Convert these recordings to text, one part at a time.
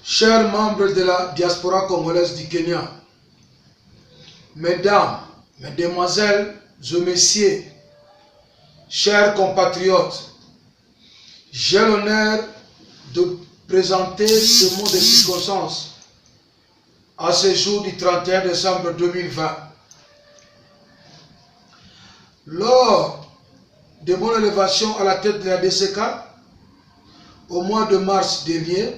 Chers membres de la diaspora congolaise du Kenya, mesdames, mesdemoiselles et messieurs, chers compatriotes, j'ai l'honneur de présenter ce mot de circonstance à ce jour du 31 décembre 2020. Lors de mon élévation à la tête de la DCK, au mois de mars dernier,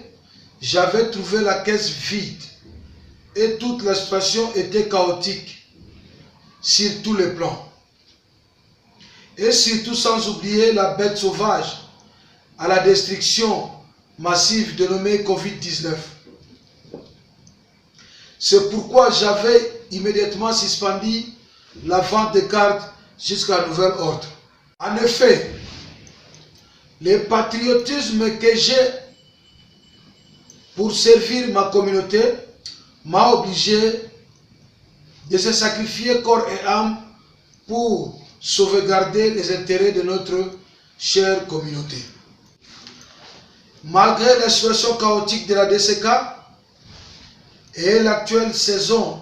j'avais trouvé la caisse vide et toute la situation était chaotique sur tous les plans. Et surtout sans oublier la bête sauvage à la destruction massive dénommée Covid-19. C'est pourquoi j'avais immédiatement suspendu la vente des cartes jusqu'à nouvel ordre. En effet, le patriotisme que j'ai pour servir ma communauté m'a obligé de se sacrifier corps et âme pour sauvegarder les intérêts de notre chère communauté. Malgré la situation chaotique de la DCK et l'actuelle saison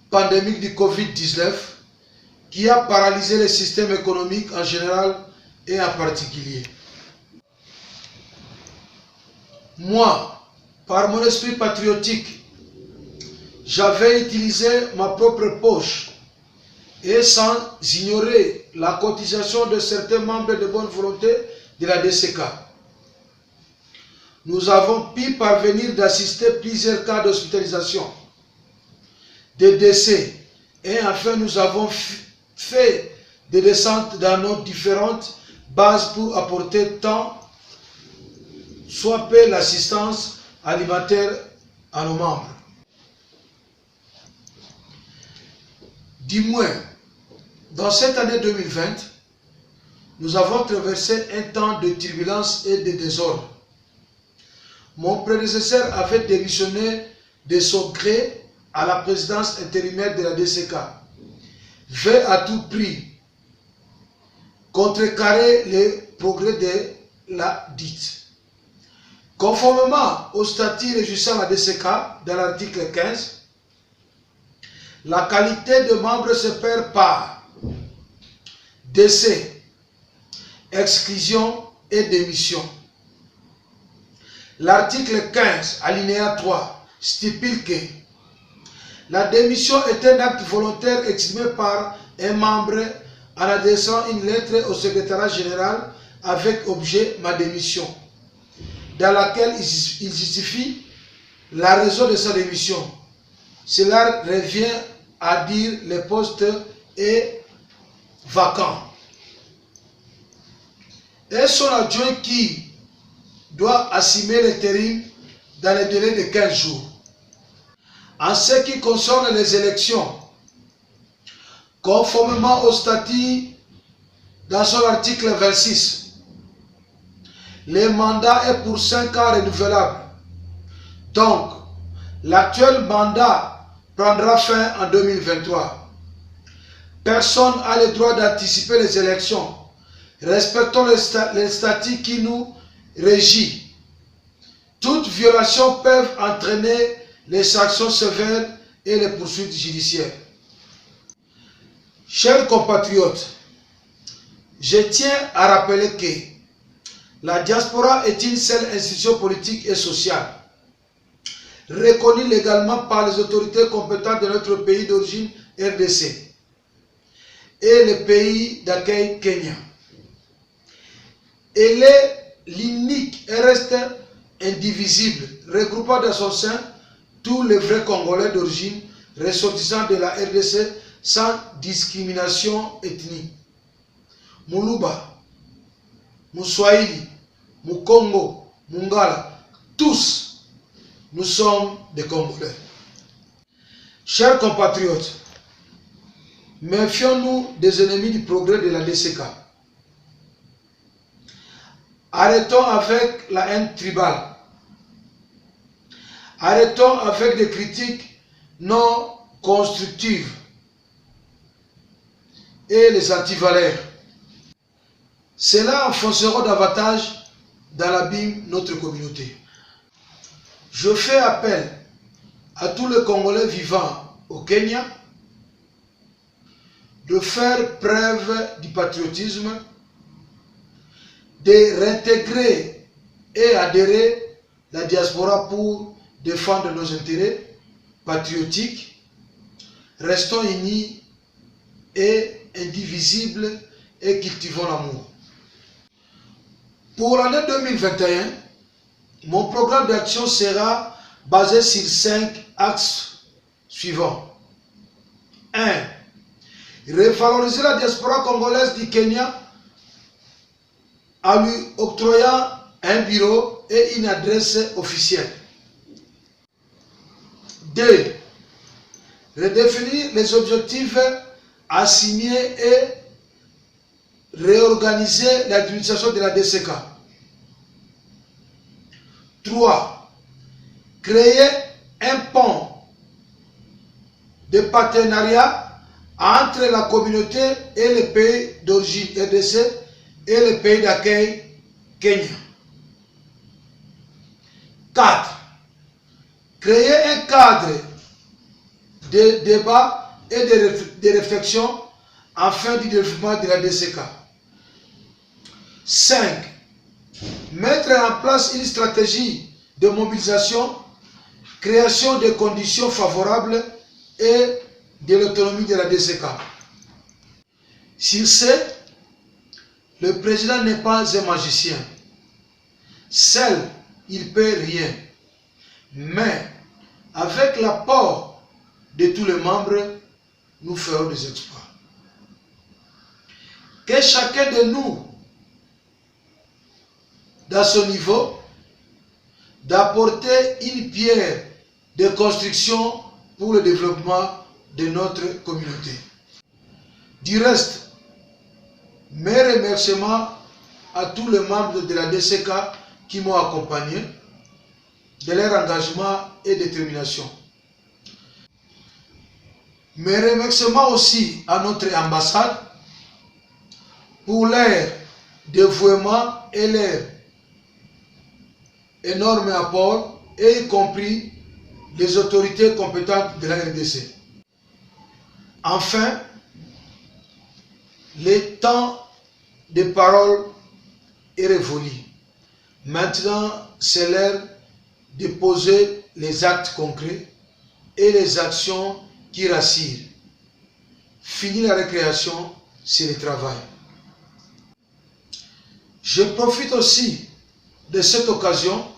pandémique du Covid-19 qui a paralysé le système économique en général et en particulier. Moi, par mon esprit patriotique, j'avais utilisé ma propre poche et sans ignorer la cotisation de certains membres de bonne volonté de la DCK. Nous avons pu parvenir d'assister plusieurs cas d'hospitalisation, de décès, et enfin nous avons fait des descentes dans nos différentes bases pour apporter tant soit peu l'assistance alimentaire à nos membres. Du moins, dans cette année 2020, nous avons traversé un temps de turbulence et de désordre. Mon prédécesseur avait démissionné de son gré à la présidence intérimaire de la DCK, veut à tout prix contrecarrer les progrès de la dite. Conformément au statut régissant la DCK, dans l'article 15, la qualité de membre se perd par décès, exclusion et démission. L'article 15, alinéa 3, stipule que la démission est un acte volontaire exprimé par un membre en adressant une lettre au secrétariat général avec objet « Ma démission », dans laquelle il justifie la raison de sa démission. Cela revient à dire le poste est vacant. Et son adjoint qui doit assumer l'intérim dans le délai de 15 jours. En ce qui concerne les élections, conformément au statut dans son article 26, le mandat est pour 5 ans renouvelable. Donc, l'actuel mandat prendra fin en 2023. Personne n'a le droit d'anticiper les élections. Respectons les statuts qui nous régissent. Toutes violations peuvent entraîner les sanctions sévères et les poursuites judiciaires. Chers compatriotes, je tiens à rappeler que la diaspora est une seule institution politique et sociale, reconnue légalement par les autorités compétentes de notre pays d'origine RDC et le pays d'accueil Kenya. Elle est l'unique et reste indivisible, regroupant dans son sein tous les vrais Congolais d'origine ressortissants de la RDC sans discrimination ethnique. Muluba, Mouswahili, Mukongo, Mungala, tous nous sommes des Congolais. Chers compatriotes, méfions-nous des ennemis du progrès de la DCK. Arrêtons avec la haine tribale. Arrêtons avec des critiques non constructives et les antivaleurs. Cela enfoncera davantage dans l'abîme notre communauté. Je fais appel à tous les Congolais vivant au Kenya de faire preuve du patriotisme, de réintégrer et adhérer la diaspora pour défendre nos intérêts patriotiques. Restons unis et indivisibles et cultivons l'amour. Pour l'année 2021, mon programme d'action sera basé sur 5 axes suivants. 1. Revaloriser la diaspora congolaise du Kenya en lui octroyant un bureau et une adresse officielle. 2. Redéfinir les objectifs assignés et réorganiser l'administration de la DCK. 3. Créer un pont de partenariat entre la communauté et les pays d'origine RDC et les pays d'accueil Kenya. 4. Créer un cadre de débat et de réflexion afin du développement de la DCK. 5. Mettre en place une stratégie de mobilisation, création de conditions favorables et de l'autonomie de la DCK. Sur ce, le président n'est pas un magicien. Seul, il ne peut rien. Mais, avec l'apport de tous les membres, nous ferons des exploits. Que chacun de nous, dans son niveau, d'apporter une pierre de construction pour le développement de notre communauté. Du reste, mes remerciements à tous les membres de la DCK qui m'ont accompagné, de leur engagement et détermination. Mes remerciements aussi à notre ambassade pour leur dévouement et leur énorme apport, et y compris les autorités compétentes de la RDC. Enfin, le temps de parole est révolu. Maintenant, c'est l'heure de poser les actes concrets et les actions qui rassurent. Fini la récréation, c'est le travail. Je profite aussi de cette occasion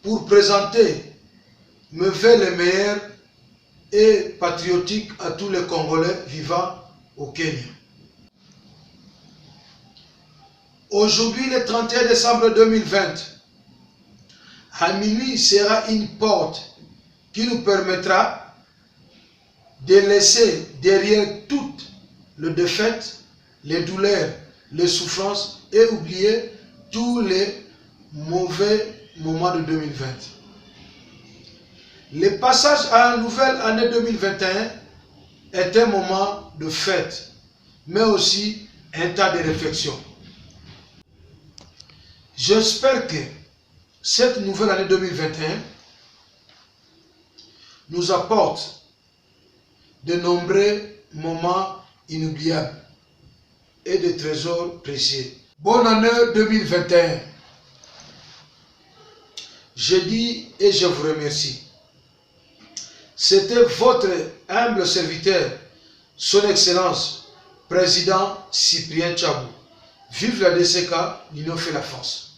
pour présenter mes vœux les meilleurs et patriotiques à tous les Congolais vivant au Kenya. Aujourd'hui, le 31 décembre 2020, à minuit sera une porte qui nous permettra de laisser derrière toutes les défaites, les douleurs, les souffrances et oublier tous les mauvais moments de 2020. Le passage à la nouvelle année 2021 est un moment de fête, mais aussi un temps de réflexion. J'espère que cette nouvelle année 2021 nous apporte de nombreux moments inoubliables et de trésors précieux. Bonne année 2021. Je dis et je vous remercie. C'était votre humble serviteur, son Excellence, Président Cyprien Tchabou. Vive la DCK, l'Union fait la force.